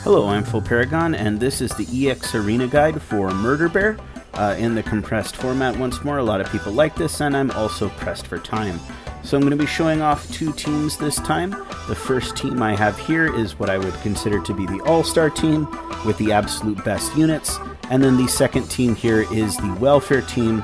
Hello, I'm Full Paragon, and this is the EX Arena Guide for Murder Bear in the compressed format once more. A lot of people like this, and I'm also pressed for time. So I'm going to be showing off two teams this time. The first team I have here is what I would consider to be the all-star team with the absolute best units. And then the second team here is the welfare team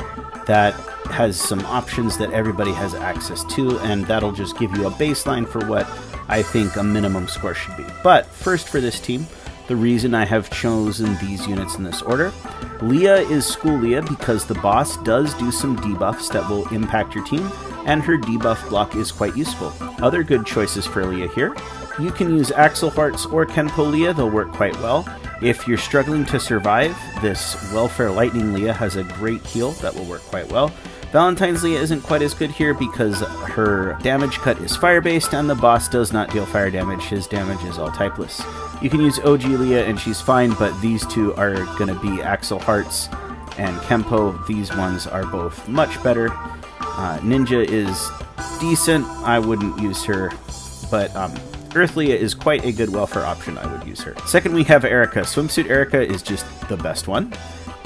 that has some options that everybody has access to, and that'll just give you a baseline for what I think a minimum score should be. But first for this team, the reason I have chosen these units in this order, Leah is School Leah because the boss does do some debuffs that will impact your team, and her debuff block is quite useful. Other good choices for Leah here, you can use Axel Hearts or Kenpo Leah, they'll work quite well. If you're struggling to survive, this Welfare Lightning Leah has a great heal that will work quite well. Valentine's Leah isn't quite as good here because her damage cut is fire-based and the boss does not deal fire damage. His damage is all typeless. You can use OG Leah and she's fine, but these two are going to be Axel Hearts and Kenpo. These ones are both much better. Ninja is decent. I wouldn't use her, but Earth Leah is quite a good welfare option. I would use her. Second, we have Erica. Swimsuit Erica is just the best one.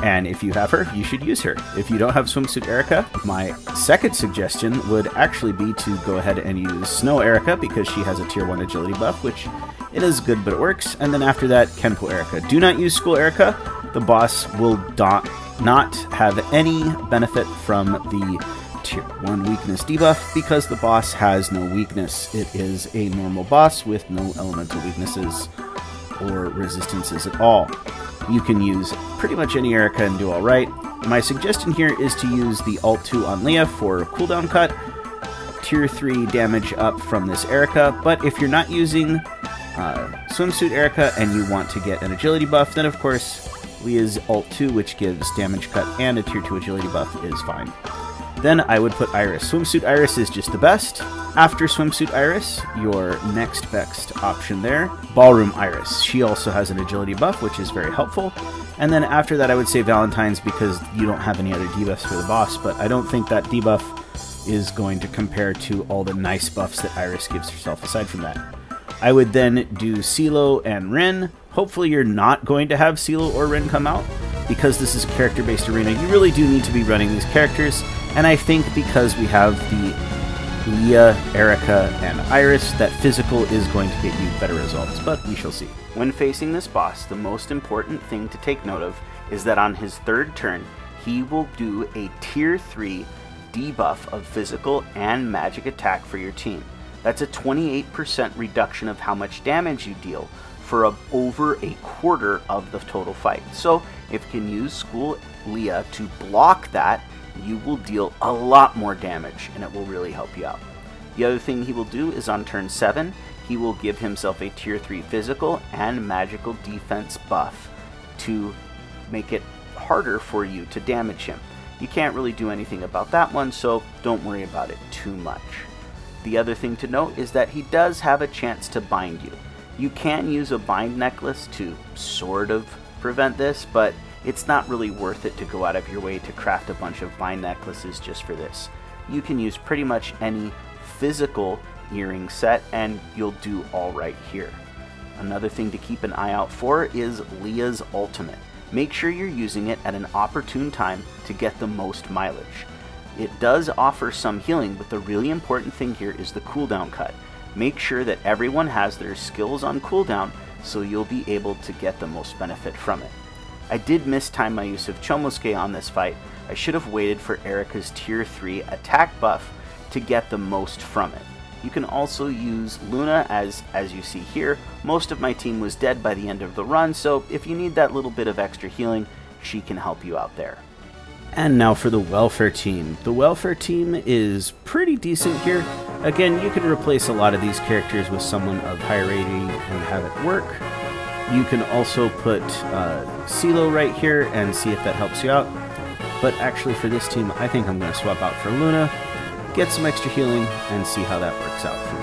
And if you have her, you should use her. If you don't have Swimsuit Erica, my second suggestion would actually be to go ahead and use Snow Erica because she has a tier 1 agility buff, which it is good, but it works. And then after that, Kenpo Erica. Do not use School Erica. The boss will not have any benefit from the tier 1 weakness debuff because the boss has no weakness. It is a normal boss with no elemental weaknesses or resistances at all. You can use pretty much any Erica and do alright. My suggestion here is to use the Alt 2 on Leah for cooldown cut, tier 3 damage up from this Erica, but if you're not using Swimsuit Erica and you want to get an agility buff, then of course Leah's Alt 2, which gives damage cut and a tier 2 agility buff, is fine. Then I would put Iris. Swimsuit Iris is just the best. After Swimsuit Iris, your next best option there, Ballroom Iris. She also has an agility buff, which is very helpful. And then after that, I would say Valentine's because you don't have any other debuffs for the boss, but I don't think that debuff is going to compare to all the nice buffs that Iris gives herself aside from that. I would then do CeeLo and Rin. Hopefully you're not going to have CeeLo or Rin come out because this is a character-based arena. You really do need to be running these characters. And I think because we have the Leah, Erica, and Iris, that physical is going to get you better results, but we shall see. When facing this boss, the most important thing to take note of is that on his third turn, he will do a tier 3 debuff of physical and magic attack for your team. That's a 28% reduction of how much damage you deal for over a quarter of the total fight. So if you can use School Leah to block that, you will deal a lot more damage and it will really help you out. The other thing he will do is on turn 7, he will give himself a tier 3 physical and magical defense buff to make it harder for you to damage him. You can't really do anything about that one, so don't worry about it too much. The other thing to note is that he does have a chance to bind you. You can use a bind necklace to sort of prevent this, but it's not really worth it to go out of your way to craft a bunch of bind necklaces just for this. You can use pretty much any physical earring set and you'll do alright here. Another thing to keep an eye out for is Leah's ultimate. Make sure you're using it at an opportune time to get the most mileage. It does offer some healing, but the really important thing here is the cooldown cut. Make sure that everyone has their skills on cooldown so you'll be able to get the most benefit from it. I did mistime my use of Chomosuke on this fight. I should have waited for Erica's tier 3 attack buff to get the most from it. You can also use Luna as you see here. Most of my team was dead by the end of the run, so if you need that little bit of extra healing, she can help you out there. And now for the welfare team. The welfare team is pretty decent here. Again, you can replace a lot of these characters with someone of higher rating and have it work. You can also put CeeLo right here and see if that helps you out. But actually for this team, I think I'm going to swap out for Luna, get some extra healing, and see how that works out for me.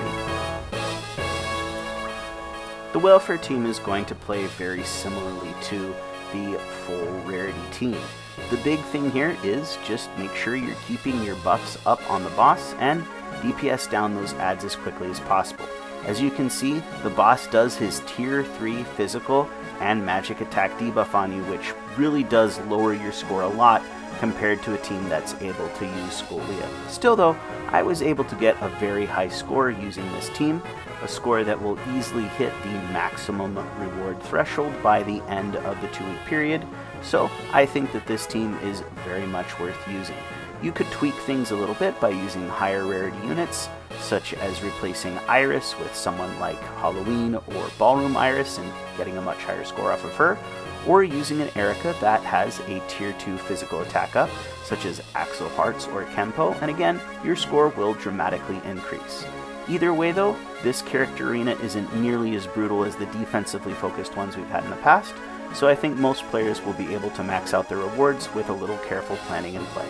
The welfare team is going to play very similarly to the full rarity team. The big thing here is just make sure you're keeping your buffs up on the boss and DPS down those adds as quickly as possible. As you can see, the boss does his tier 3 physical and magic attack debuff on you, which really does lower your score a lot compared to a team that's able to use School Leah. Still though, I was able to get a very high score using this team, a score that will easily hit the maximum reward threshold by the end of the 2-week period, so I think that this team is very much worth using. You could tweak things a little bit by using higher rarity units, such as replacing Iris with someone like Halloween or Ballroom Iris and getting a much higher score off of her, or using an Erica that has a tier 2 physical attack up, such as Axel Hearts or Kempo, and again, your score will dramatically increase. Either way though, this character arena isn't nearly as brutal as the defensively focused ones we've had in the past, so I think most players will be able to max out their rewards with a little careful planning and play.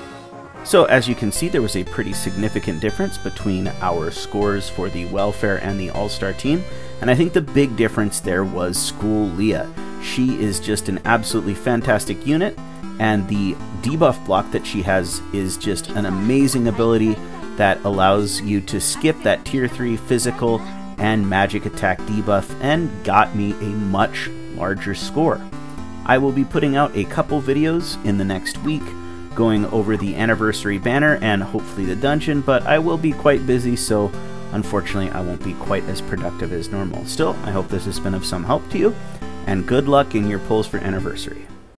So as you can see, there was a pretty significant difference between our scores for the Welfare and the All-Star team, and I think the big difference there was School Leah. She is just an absolutely fantastic unit, and the debuff block that she has is just an amazing ability that allows you to skip that tier 3 physical and magic attack debuff and got me a much larger score. I will be putting out a couple videos in the next week going over the anniversary banner and hopefully the dungeon, but I will be quite busy, so unfortunately I won't be quite as productive as normal. Still, I hope this has been of some help to you, and good luck in your pulls for anniversary.